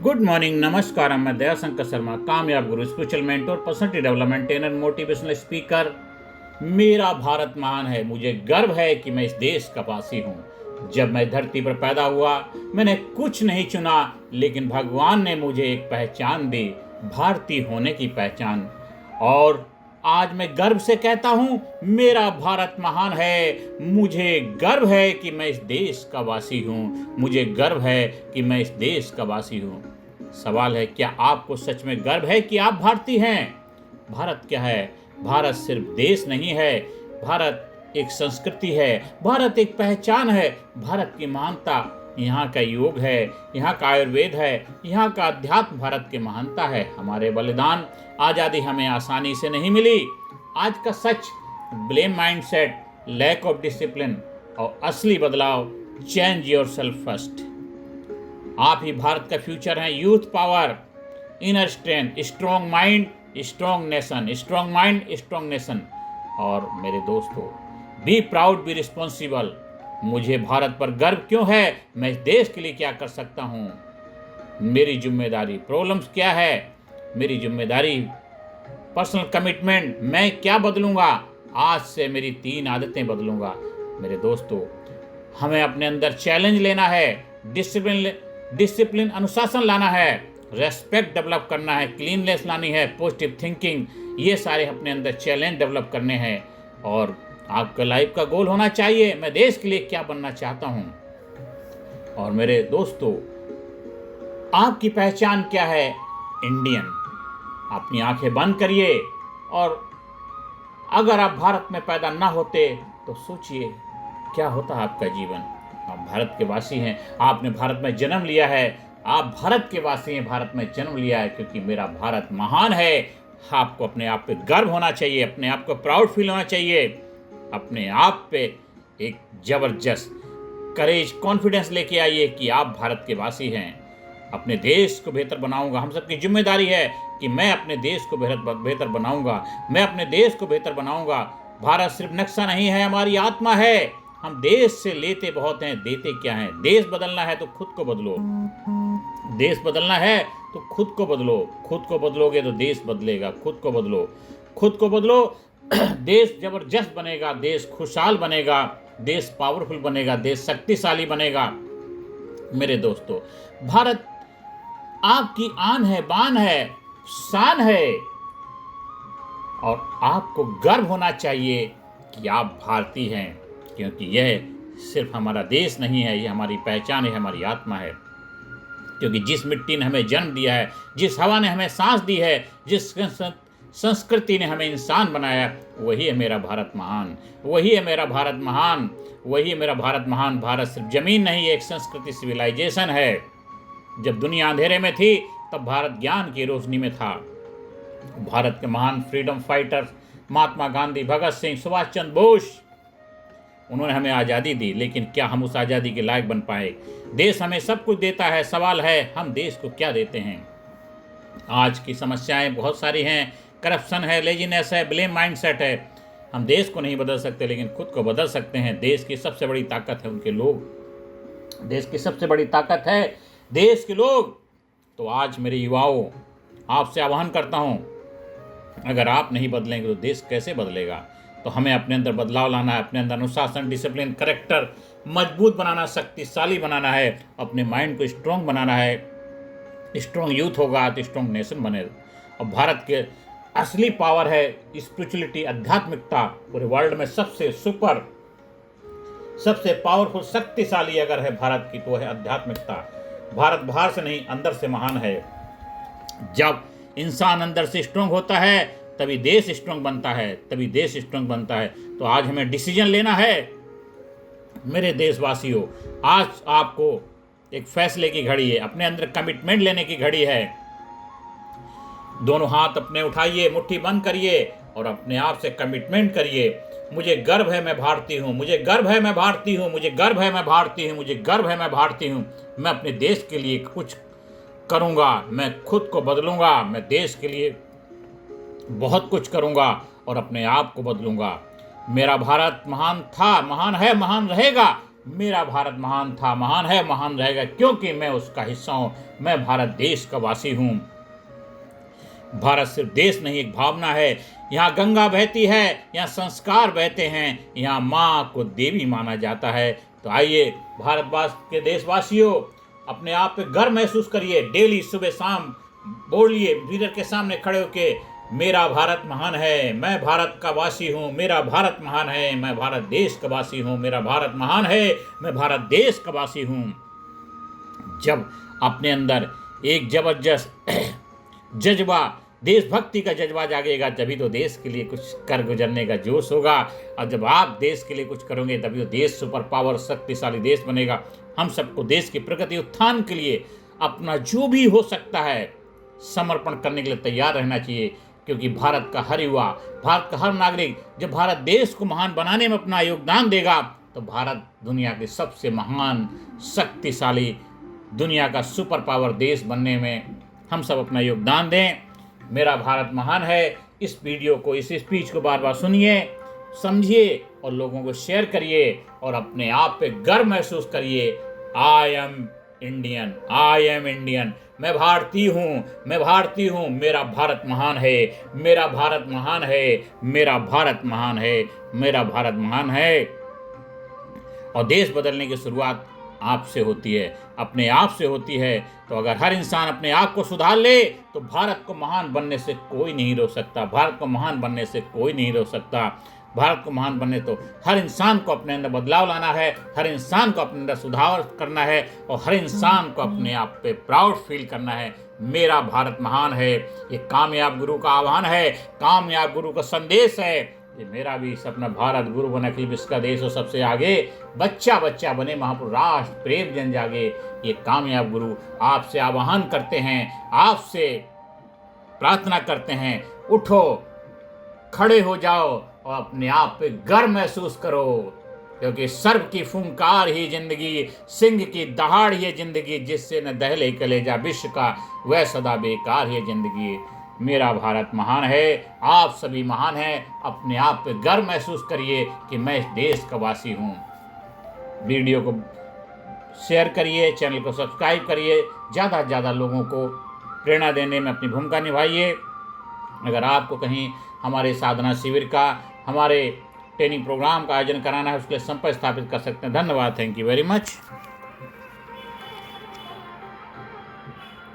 Good morning, नमस्कार। मैं दयाशंकर शर्मा, कामयाब गुरु, spiritual mentor, personality development trainer, motivational speaker. मेरा भारत महान है। मुझे गर्व है कि मैं इस देश का वासी हूँ। जब मैं धरती पर पैदा हुआ, मैंने कुछ नहीं चुना, लेकिन भगवान ने मुझे एक पहचान दी, भारतीय होने की पहचान। और आज मैं गर्व से कहता हूँ, मेरा भारत महान है। मुझे गर्व है कि मैं इस देश का वासी हूँ। मुझे गर्व है कि मैं इस देश का वासी हूँ। सवाल है, क्या आपको सच में गर्व है कि आप भारतीय हैं? भारत क्या है? भारत सिर्फ देश नहीं है। भारत एक संस्कृति है। भारत एक पहचान है। भारत की महानता यहाँ का योग है, यहाँ का आयुर्वेद है, यहाँ का अध्यात्म भारत की महानता है। हमारे बलिदान, आज़ादी हमें आसानी से नहीं मिली। आज का सच, blame mindset, lack of discipline और असली बदलाव, चेंज योरसेल्फ फर्स्ट। आप ही भारत का फ्यूचर हैं। Youth power, inner strength, strong mind, strong nation, strong mind, strong nation. और मेरे दोस्तों, बी प्राउड, बी रिस्पॉन्सिबल। मुझे भारत पर गर्व क्यों है? मैं इस देश के लिए क्या कर सकता हूँ? मेरी जिम्मेदारी, प्रॉब्लम्स क्या है? मेरी जिम्मेदारी, पर्सनल कमिटमेंट, मैं क्या बदलूंगा? आज से मेरी 3 आदतें बदलूंगा। मेरे दोस्तों, हमें अपने अंदर चैलेंज लेना है, डिसिप्लिन अनुशासन लाना है, रेस्पेक्ट डेवलप करना है, क्लीननेस लानी है, पॉजिटिव थिंकिंग, ये सारे अपने अंदर चैलेंज डेवलप करने हैं। और आपका लाइफ का गोल होना चाहिए, मैं देश के लिए क्या बनना चाहता हूँ। और मेरे दोस्तों, आपकी पहचान क्या है? इंडियन। अपनी आंखें बंद करिए, और अगर आप भारत में पैदा ना होते तो सोचिए क्या होता आपका जीवन। आप भारत के वासी हैं, आपने भारत में जन्म लिया है। आप भारत के वासी हैं, भारत में जन्म लिया है, क्योंकि मेरा भारत महान है। आपको अपने आप पे गर्व होना चाहिए, अपने आप को प्राउड फील होना चाहिए, अपने आप पे एक जबरदस्त करेज, कॉन्फिडेंस लेके आइए कि आप भारत के वासी हैं। अपने देश को बेहतर बनाऊंगा। हम सबकी जिम्मेदारी है कि मैं अपने देश को बेहतर बनाऊंगा। मैं अपने देश को बेहतर बनाऊंगा। भारत सिर्फ नक्शा नहीं है, हमारी आत्मा है। हम देश से लेते बहुत हैं, देते क्या हैं? देश बदलना है तो खुद को बदलो। देश बदलना है तो खुद को बदलो। खुद को बदलोगे तो देश बदलेगा। खुद को बदलो, खुद को बदलो। देश जबरदस्त बनेगा, देश खुशहाल बनेगा, देश पावरफुल बनेगा, देश शक्तिशाली बनेगा। मेरे दोस्तों, भारत आपकी आन है, बान है, शान है। और आपको गर्व होना चाहिए कि आप भारतीय हैं, क्योंकि यह सिर्फ हमारा देश नहीं है, यह हमारी पहचान है, हमारी आत्मा है। क्योंकि जिस मिट्टी ने हमें जन्म दिया है, जिस हवा ने हमें सांस दी है, जिस संस्कृति ने हमें इंसान बनाया, वही है मेरा भारत महान। वही है मेरा भारत महान। वही है मेरा भारत महान। भारत सिर्फ जमीन नहीं, एक संस्कृति, सिविलाइजेशन है। जब दुनिया अंधेरे में थी, तब भारत ज्ञान की रोशनी में था। भारत के महान फ्रीडम फाइटर्स महात्मा गांधी, भगत सिंह, सुभाष चंद्र बोस, उन्होंने हमें आज़ादी दी, लेकिन क्या हम उस आज़ादी के लायक बन पाए? देश हमें सब कुछ देता है, सवाल है हम देश को क्या देते हैं। आज की समस्याएं बहुत सारी हैं। करप्शन है, लेजीनेस है, ब्लेम माइंडसेट है। हम देश को नहीं बदल सकते, लेकिन खुद को बदल सकते हैं। देश की सबसे बड़ी ताकत है उनके लोग। देश की सबसे बड़ी ताकत है देश के लोग। तो आज मेरे युवाओं, आपसे आह्वान करता हूं, अगर आप नहीं बदलेंगे तो देश कैसे बदलेगा? तो हमें अपने अंदर बदलाव लाना है, अपने अंदर अनुशासन, डिसिप्लिन, करैक्टर मजबूत बनाना, शक्तिशाली बनाना है, अपने माइंड को स्ट्रॉन्ग बनाना है। स्ट्रॉन्ग यूथ होगा तो स्ट्रॉन्ग नेशन बनेगा। और भारत के असली पावर है स्पिरिचुअलिटी, आध्यात्मिकता। पूरे वर्ल्ड में सबसे सुपर, सबसे पावरफुल, शक्तिशाली अगर है भारत की, तो है आध्यात्मिकता। भारत बाहर से नहीं, अंदर से महान है। जब इंसान अंदर से स्ट्रॉन्ग होता है, तभी देश स्ट्रॉन्ग बनता है, तभी देश स्ट्रॉन्ग बनता है। तो आज हमें डिसीजन लेना है। मेरे देशवासियों, आज आपको एक फैसले की घड़ी है, अपने अंदर कमिटमेंट लेने की घड़ी है। दोनों हाथ अपने उठाइए, मुट्ठी बंद करिए और अपने आप से कमिटमेंट करिए। मुझे गर्व है, मैं भारतीय हूँ। मुझे गर्व है, मैं भारतीय हूँ। मुझे गर्व है, मैं भारतीय हूँ। मुझे गर्व है, मैं भारतीय हूँ। मैं अपने देश के लिए कुछ करूँगा। मैं खुद को बदलूँगा। मैं देश के लिए बहुत कुछ करूँगा और अपने आप को बदलूँगा। मेरा भारत महान था, महान है, महान रहेगा। मेरा भारत महान था, महान है, महान रहेगा, क्योंकि मैं उसका हिस्सा हूँ। मैं भारत देश का वासी हूँ। भारत सिर्फ देश नहीं, एक भावना है। यहाँ गंगा बहती है, यहाँ संस्कार बहते हैं, यहाँ माँ को देवी माना जाता है। तो आइए भारतवास के देशवासियों, अपने आप पे गर्व महसूस करिए। डेली सुबह शाम बोलिए, मिरर के सामने खड़े होके, मेरा भारत महान है, मैं भारत का वासी हूँ, मेरा भारत महान है, मैं भारत देश का वासी हूँ, मेरा भारत महान है, मैं भारत देश का वासी हूँ। जब अपने अंदर एक जबरदस्त जज्बा, देशभक्ति का जज्बा जागेगा, तभी तो देश के लिए कुछ कर गुजरने का जोश होगा। और जब आप देश के लिए कुछ करोगे, तभी तो देश सुपर पावर, शक्तिशाली देश बनेगा। हम सबको देश की प्रगति उत्थान के लिए अपना जो भी हो सकता है समर्पण करने के लिए तैयार रहना चाहिए, क्योंकि भारत का हर युवा, भारत का हर नागरिक जब भारत देश को महान बनाने में अपना योगदान देगा, तो भारत दुनिया के सबसे महान, शक्तिशाली, दुनिया का सुपर पावर देश बनने में हम सब अपना योगदान दें। मेरा भारत महान है। इस वीडियो को, इस स्पीच को बार बार सुनिए, समझिए और लोगों को शेयर करिए और अपने आप पे गर्व महसूस करिए। I am Indian, I am Indian. मैं भारतीय हूँ, मैं भारतीय हूँ। मेरा भारत महान है, मेरा भारत महान है, मेरा भारत महान है, मेरा भारत महान है। और देश बदलने की शुरुआत आपसे होती है, अपने आप से होती है। तो अगर हर इंसान अपने आप को सुधार ले, तो भारत को महान बनने से कोई नहीं रोक सकता। भारत को महान बनने से कोई नहीं रोक सकता। भारत को महान बनने तो हर इंसान को अपने अंदर बदलाव लाना है, हर इंसान को अपने अंदर सुधार करना है और हर इंसान को अपने आप पे प्राउड फील करना है। मेरा भारत महान है। ये कामयाब गुरु का आह्वान है, कामयाब गुरु का संदेश है। ये मेरा भी सपना, भारत गुरु बने, अखिल विश्व का देश हो सबसे आगे, बच्चा बच्चा बने महापुरुष, राष्ट्र प्रेम जन जागे। ये कामयाब गुरु आपसे आह्वान करते हैं, आपसे प्रार्थना करते हैं, उठो, खड़े हो जाओ और अपने आप पे गर्व महसूस करो, क्योंकि सर्प की फुंकार ही जिंदगी, सिंह की दहाड़ ही जिंदगी, जिससे न दहले कलेजा विश्व का, वह सदा बेकार है जिंदगी। मेरा भारत महान है, आप सभी महान हैं। अपने आप पे गर्व महसूस करिए कि मैं इस देश का वासी हूँ। वीडियो को शेयर करिए, चैनल को सब्सक्राइब करिए, ज़्यादा से ज़्यादा लोगों को प्रेरणा देने में अपनी भूमिका निभाइए। अगर आपको कहीं हमारे साधना शिविर का, हमारे ट्रेनिंग प्रोग्राम का आयोजन कराना है, उसके लिए संपर्क स्थापित कर सकते हैं। धन्यवाद। Thank you very much.